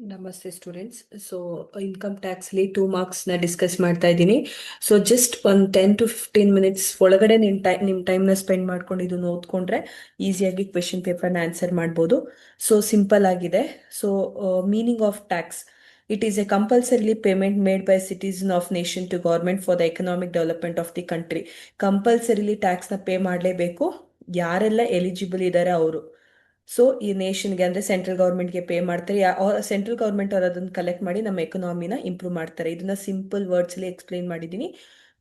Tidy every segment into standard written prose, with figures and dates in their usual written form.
ನಮಸ್ತೆ students. So income ಟ್ಯಾಕ್ಸ್ಲಿ 2 ಮಾರ್ಕ್ಸ್ನ discuss ಮಾಡ್ತಾ ಇದ್ದೀನಿ. ಸೊ ಜಸ್ಟ್ ಒಂದು 10 to 15 ಮಿನಿಟ್ಸ್ ಒಳಗಡೆ ನಿಮ್ಮ ಟೈಮ್ನ ಸ್ಪೆಂಡ್ ಮಾಡ್ಕೊಂಡು ಇದನ್ನು ಓದ್ಕೊಂಡ್ರೆ ಈಸಿಯಾಗಿ ಕ್ವೆಶನ್ ಪೇಪರ್ನ ಆನ್ಸರ್ ಮಾಡ್ಬೋದು. ಸೊ ಸಿಂಪಲ್ ಆಗಿದೆ. So meaning of tax: it is a compulsorily payment made by citizen of nation to government for the economic development of the country. Compulsorily ಟ್ಯಾಕ್ಸ್ನ ಪೇ ಮಾಡಲೇಬೇಕು. ಯಾರೆಲ್ಲ ಎಲಿಜಿಬಲ್ ಇದ್ದಾರೆ ಅವರು. ಸೊ ಈ ನೇಷನ್ಗೆ ಅಂದ್ರೆ ಸೆಂಟ್ರಲ್ ಗೌರ್ಮೆಂಟ್ಗೆ ಪೇ ಮಾಡ್ತಾರೆ. ಸೆಂಟ್ರಲ್ ಗೌರ್ಮೆಂಟ್ ಅವ್ರು ಅದನ್ನ ಕಲೆಕ್ಟ್ ಮಾಡಿ ನಮ್ಮ ಎಕನಾಮಿನ ಇಂಪ್ರೂವ್ ಮಾಡ್ತಾರೆ. ಇದನ್ನ ಸಿಂಪಲ್ ವರ್ಡ್ಸ್ ಅಲ್ಲಿ ಎಕ್ಸ್ಪ್ಲೈನ್ ಮಾಡಿದ್ದೀನಿ,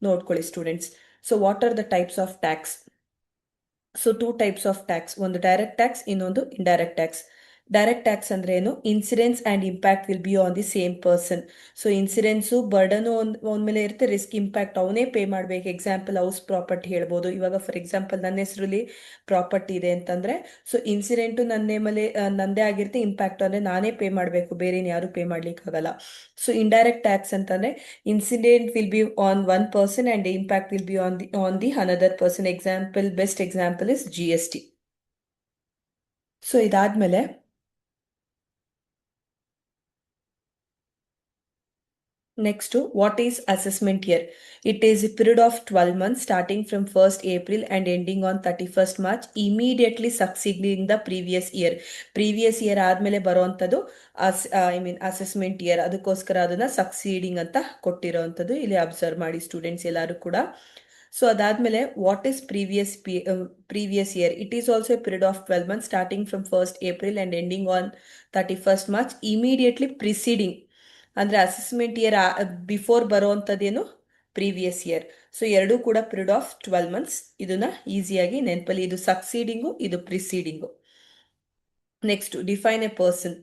ನೋಡ್ಕೊಳ್ಳಿ students. So what are the types of tax? So 2 types of tax, ಒಂದು ಡೈರೆಕ್ಟ್ ಟ್ಯಾಕ್ಸ್, ಇನ್ನೊಂದು ಇಂಡೈರೆಕ್ಟ್ ಟ್ಯಾಕ್ಸ್. ಡೈರೆಕ್ಟ್ ಟ್ಯಾಕ್ಸ್ ಅಂದ್ರೆ ಏನು? Incidence and impact will be on the same person. So incidence burden ಒಂದ್ ಮೇಲೆ ಇರುತ್ತೆ, risk impact ಅವನೇ pay ಮಾಡ್ಬೇಕು. Example house property ಹೇಳ್ಬೋದು. ಇವಾಗ ಫಾರ್ ಎಕ್ಸಾಂಪಲ್ ನನ್ನ ಹೆಸರಲ್ಲಿ ಪ್ರಾಪರ್ಟಿ ಇದೆ ಅಂತಂದ್ರೆ, ಸೊ ಇನ್ಸಿಡೆಂಟು ನನ್ನ ಮೇಲೆ ನಂದೇ ಆಗಿರುತ್ತೆ, ಇಂಪ್ಯಾಕ್ಟ್ ಅಂದ್ರೆ ನಾನೇ ಪೇ ಮಾಡಬೇಕು, ಬೇರೆ ಯಾರು ಪೇ ಮಾಡ್ಲಿಕ್ಕಾಗಲ್ಲ. ಸೊ ಇಂಡೈರೆಕ್ಟ್ ಟ್ಯಾಕ್ಸ್ ಅಂತಂದ್ರೆ incident will be on one person and the impact will be on the another person. Example, best example is GST. So ಇದಾದ್ಮೇಲೆ next, what is assessment year? It is a period of 12 months starting from 1st April and ending on 31st March, immediately succeeding the previous year. Previous year ಆದ್ಮೇಲೆ ಬರುವಂಥದ್ದು assessment year. ಅದಕ್ಕೋಸ್ಕರ ಅದನ್ನ succeeding ಅಂತ ಕೊಟ್ಟಿರೋವಂಥದ್ದು ಇಲ್ಲಿ observe ಮಾಡಿ students ಎಲ್ಲರೂ ಕೂಡ. So ಅದಾದ್ಮೇಲೆ what is previous year? It is also a period of 12 months starting from 1st April and ending on 31st March, immediately preceding ಅಂದ್ರೆ ಅಸೆಸ್ಮೆಂಟ್ ಇಯರ್ ಬಿಫೋರ್ ಬರುವಂಥದ್ದೇನು? Previous year. ಸೊ ಎರಡೂ ಕೂಡ period of 12 months. ಇದನ್ನ ಈಸಿಯಾಗಿ ನೆನಪಲ್ಲಿ, ಇದು succeeding, ಇದು preceding. Next, define a person.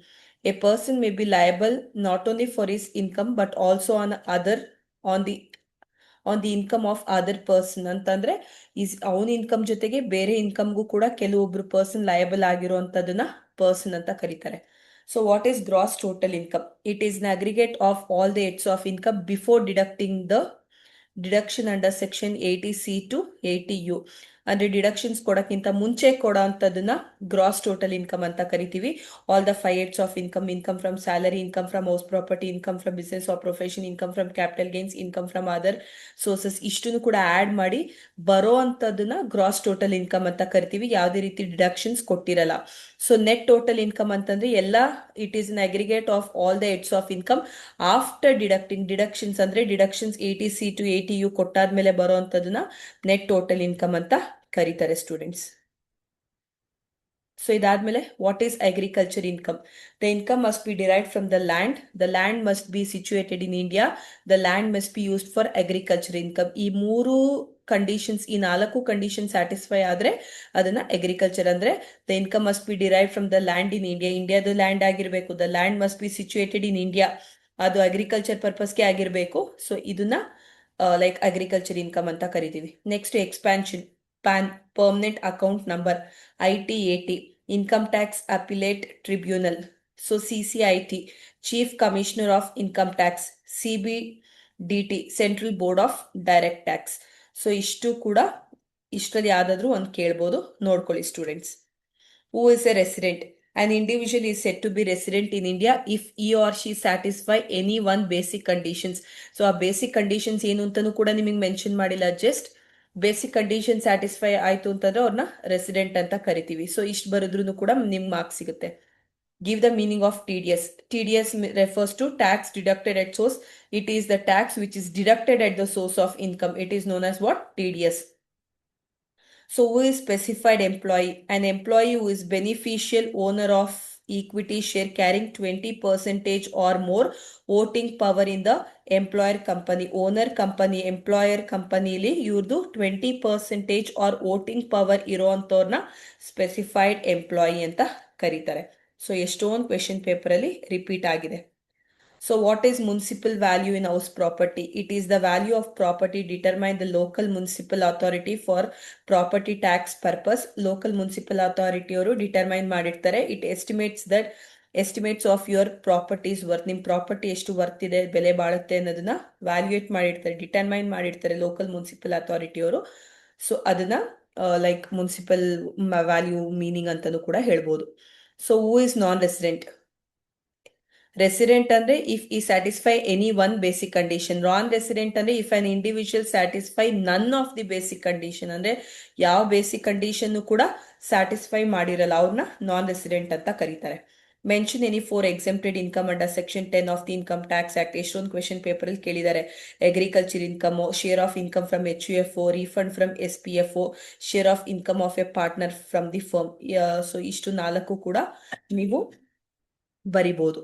A person may be liable not only for his income but also on the income of other person. ಅಂತಂದ್ರೆ ಅವನ ಇನ್ಕಮ್ ಜೊತೆಗೆ ಬೇರೆ ಇನ್ಕಮ್ಗೂ ಕೂಡ ಕೆಲವೊಬ್ರು ಪರ್ಸನ್ ಲಯಬಲ್ ಆಗಿರುವಂತದನ್ನ ಪರ್ಸನ್ ಅಂತ ಕರೀತಾರೆ. So what is gross total income? It is an aggregate of all the heads of income before deducting the deduction under section 80C to 80U. ಅಂದ್ರೆ deductions ಕೊಡಕ್ಕಿಂತ ಮುಂಚೆ ಕೊಡೋ ಅಂತದನ್ನ ಗ್ರಾಸ್ ಟೋಟಲ್ ಇನ್ಕಮ್ ಅಂತ ಕರಿತೀವಿ. All the 5 heads of income: income from salary, income from house property, income from business or profession, income from capital gains, income from other sources. ಇಷ್ಟನ್ನು ಕೂಡ add ಮಾಡಿ ಬರೋ ಅಂತದನ್ನ ಗ್ರಾಸ್ ಟೋಟಲ್ ಇನ್ಕಮ್ ಅಂತ ಕರಿತೀವಿ. ಯಾವುದೇ ರೀತಿ ಡಿಡಕ್ಷನ್ಸ್ ಕೊಟ್ಟಿರಲ್ಲ. ಸೊ ನೆಟ್ ಟೋಟಲ್ ಇನ್ಕಮ್ ಅಂತಂದ್ರೆ ಎಲ್ಲ, it is an aggregate of all the heads of income after deducting deductions. ಅಂದ್ರೆ ಡಿಡಕ್ಷನ್ಸ್ 80C to 80U ಕೊಟ್ಟಾದ್ಮೇಲೆ ಬರೋ ಅಂತದನ್ನ ನೆಟ್ ಟೋಟಲ್ ಇನ್ಕಮ್ ಅಂತ ಕರೀತಾರೆ ಸ್ಟೂಡೆಂಟ್ಸ್. ಸೊ ಇದಾದ್ಮೇಲೆ what is agriculture income? The income must be derived from the land. The land must be situated in India. The land must be used for agriculture income. ಈ 4 condition satisfy ಆದ್ರೆ ಅದನ್ನ agriculture ಅಂದ್ರೆ. The income must B derive from the land in India. ಇಂಡಿಯಾದ land ಆಗಿರ್ಬೇಕು. The land must be situated in India. ಅದು agriculture ಪರ್ಪಸ್ಗೆ ಆಗಿರ್ಬೇಕು. So ಇದನ್ನ like agriculture income ಅಂತ ಕರಿತೀವಿ. Next, expansion. PAN, permanent account number, ITAT, income tax appellate tribunal. So CCIT, chief commissioner of income tax. CBDT, central board of direct tax. So ಇಷ್ಟು ಕೂಡ ಇಷ್ಟರಲ್ಲಿ ಯಾವ್ದಾದ್ರು ಒಂದು ಕೇಳ್ಬೋದು, ನೋಡ್ಕೊಳ್ಳಿ students. Who is A resident? An individual is said to be resident in India if he or she satisfy any one basic conditions. So ಆ basic conditions ಏನು ಅಂತಾನು ಕೂಡ ನಿಮಗೆ ಮೆನ್ಷನ್ ಮಾಡಿಲ್ಲ. ಜಸ್ಟ್ ಬೇಸಿಕ್ ಕಂಡೀಷನ್ ಸ್ಯಾಟಿಸ್ಫೈ ಆಯ್ತು ಅಂತಂದ್ರೆ ಅವ್ರನ್ನ resident ಅಂತ ಕರಿತೀವಿ. ಸೊ ಇಷ್ಟು ಬರೆದ್ರೂ ಕೂಡ ನಿಮ್ಗೆ ಮಾರ್ಕ್ಸ್ ಸಿಗುತ್ತೆ. Give the meaning of TDS. TDS refers to tax deducted at source. It is the tax which is deducted at the source of income. It is known as what? TDS. So who is specified employee? An employee who is beneficial owner of equity share carrying 20% or more voting power in the employer company. Owner company, employer company li ಇವ್ರದ್ದು 20% or voting power ಇರೋಂಥವ್ರನ್ನ specified employee ಅಂತ ಕರೀತಾರೆ. So ಎಷ್ಟೊಂದು question paper ಅಲ್ಲಿ repeat ಆಗಿದೆ. So what is municipal value in house property? It is the value of property determined the local municipal authority for property tax purpose. Local municipal authority ಅವರು determine ಮಾಡಿರ್ತಾರೆ. It estimates of your property's worth. ನಿಮ್ಮ property ಎಷ್ಟು worth ಇದೆ, ಬೆಲೆ ಬಾಳುತ್ತೆ ಅನ್ನೋದನ್ನ valuate ಮಾಡಿರ್ತಾರೆ, determine ಮಾಡಿರ್ತಾರೆ ಲೋಕಲ್ ಮುನ್ಸಿಪಲ್ ಅಥಾರಿಟಿ ಅವರು. ಸೊ ಅದನ್ನ ಲೈಕ್ ಮುನ್ಸಿಪಲ್ ವ್ಯಾಲ್ಯೂ ಮೀನಿಂಗ್ ಅಂತಾನೂ ಕೂಡ ಹೇಳ್ಬೋದು. So who is non resident? Resident ಅಂದ್ರೆ ಇಫ್ ಈ satisfy any one basic condition. Non resident ಅಂದ್ರೆ if an individual satisfy none of the basic condition, ಅಂದ್ರೆ ಯಾವ ಬೇಸಿಕ್ ಕಂಡೀಷನ್ ಕೂಡ ಸ್ಯಾಟಿಸ್ಫೈ ಮಾಡಿರಲ್ಲ ಅವ್ರನ್ನ ನಾನ್ ರೆಸಿಡೆಂಟ್ ಅಂತ ಕರೀತಾರೆ. Mention any four exempted income under section 10 of the income tax act. ಎಷ್ಟೊಂದು question paper ಅಲ್ಲಿ ಕೇಳಿದ್ದಾರೆ. Agriculture income, share of income from HUFO, refund from SPFO, share of income of a partner from the firm. So ಇಷ್ಟು 4 ಕೂಡ ನೀವು ಬರಿಬಹುದು.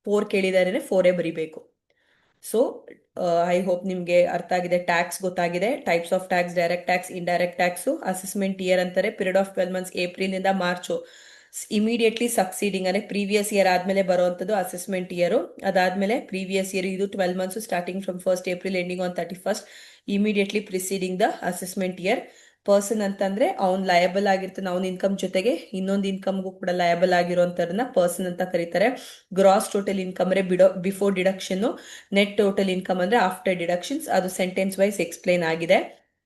4 ಕೇಳಿದರೆ 4 ಬರಿಬೇಕು. So I hope ನಿಮ್ಗೆ ಅರ್ಥ ಆಗಿದೆ. ಟ್ಯಾಕ್ಸ್ ಗೊತ್ತಾಗಿದೆ. Types of tax: direct tax, indirect tax. Assessment year ಅಂತಾರೆ ಪೀರಿಯಡ್ ಆಫ್ 12 ಮಂತ್ಸ್, ಏಪ್ರಿಲ್ ಇಂದ ಮಾರ್ಚ್. ಇಮಿಡಿಯೇಟ್ಲಿ ಸಕ್ಸೀಡಿಂಗ್ ಅಂದ್ರೆ ಪ್ರೀವಿಯಸ್ ಇಯರ್ ಆದ್ಮೇಲೆ ಬರುವಂತದ್ದು ಅಸೆಸ್ಮೆಂಟ್ ಇಯರ್. ಅದಾದ್ಮೇಲೆ ಪ್ರೀವಿಯಸ್ ಇಯರ್ ಇದು 12 months starting from 1st April ending on 31st, immediately preceding the assessment year. Person ಅಂತಂದ್ರೆ ಅವ್ನ್ liable ಆಗಿರ್ತಾನೆ, ಅವ್ನ ಇನ್ಕಮ್ ಜೊತೆಗೆ ಇನ್ನೊಂದು ಇನ್ಕಮ್ಗೂ ಕೂಡ ಲಯಬಲ್ ಆಗಿರುವಂತರನ್ನ ಪರ್ಸನ್ ಅಂತ ಕರೀತಾರೆ. ಗ್ರಾಸ್ ಟೋಟಲ್ ಇನ್ಕಮ್ ಅಂದ್ರೆ before deduction, net total income ಅಂದ್ರೆ ಆಫ್ಟರ್ ಡಿಡಕ್ಷನ್ಸ್. ಅದು ಸೆಂಟೆನ್ಸ್ ವೈಸ್ ಎಕ್ಸ್ಪ್ಲೈನ್ ಆಗಿದೆ.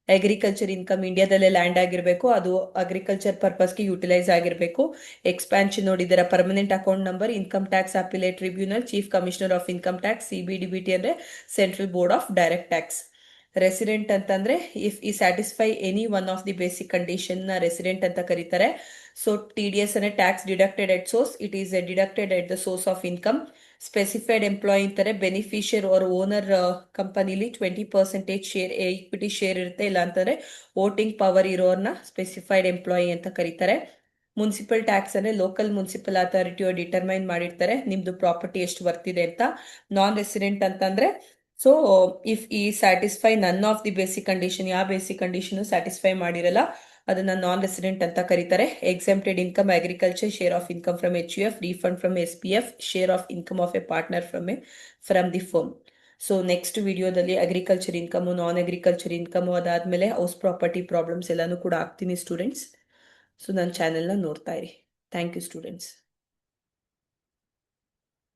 ಅಗ್ರಿಕಲ್ಚರ್ ಇನ್ಕಮ್ ಇಂಡಿಯಾದಲ್ಲೇ ಲ್ಯಾಂಡ್ ಆಗಿರಬೇಕು, ಅದು ಅಗ್ರಿಕಲ್ಚರ್ ಪರ್ಪಸ್ಗೆ ಯುಟಿಲೈಸ್ ಆಗಿರಬೇಕು. ಎಕ್ಸ್ಪ್ಯಾನ್ಷನ್ ನೋಡಿದಾರೆ. Permanent account number, income tax appellate tribunal, chief commissioner of income tax, CBDBT ಅಂದ್ರೆ central board of direct tax. Resident ಅಂತಂದ್ರೆ ಇಫ್ ಈ satisfy any one of the basic condition ನ resident ಅಂತ ಕರೀತಾರೆ. So TDS ಅಂದ್ರೆ tax deducted at source, it is deducted at the source of income. Specified employee ಅಂತಾರೆ beneficiary or owner ಕಂಪನಿಲಿ 20% share equity share ಇರುತ್ತೆ, ಇಲ್ಲ ಅಂತಂದ್ರೆ ವೋಟಿಂಗ್ ಪವರ್ ಇರೋರ್ನ ಸ್ಪೆಸಿಫೈಡ್ ಎಂಪ್ಲಾಯಿ ಅಂತ ಕರೀತಾರೆ. ಮುನ್ಸಿಪಲ್ ಟ್ಯಾಕ್ಸ್ ಅಂದ್ರೆ ಲೋಕಲ್ ಮುನ್ಸಿಪಲ್ ಅಥಾರಿಟಿಯು ಡಿಟರ್ಮೈನ್ ಮಾಡಿರ್ತಾರೆ ನಿಮ್ದು ಪ್ರಾಪರ್ಟಿ ಎಷ್ಟು ಬರ್ತಿದೆ ಅಂತ. ನಾನ್ ರೆಸಿಡೆಂಟ್ ಅಂತಂದ್ರೆ ಸೊ ಇಫ್ ಈ satisfy none of the basic condition, ಯಾವ ಬೇಸಿಕ್ ಕಂಡೀಷನ್ ಸ್ಯಾಟಿಸ್ಫೈ ಮಾಡಿರಲ್ಲ ಅದನ್ನ ನಾನ್ ರೆಸಿಡೆಂಟ್ ಅಂತ ಕರೀತಾರೆ. Exempted income, agriculture, share of income from HUF, refund from SPF, share of income of a partner from the firm. So next ವಿಡಿಯೋದಲ್ಲಿ agriculture income, non agriculture income, ಅದಾದ್ಮೇಲೆ house property problems ಎಲ್ಲಾನು ಕೂಡ ಆಗ್ತೀನಿ students. So ನನ್ನ ಚಾನೆಲ್ನ ನೋಡ್ತಾ ಇರಿ. Thank you students.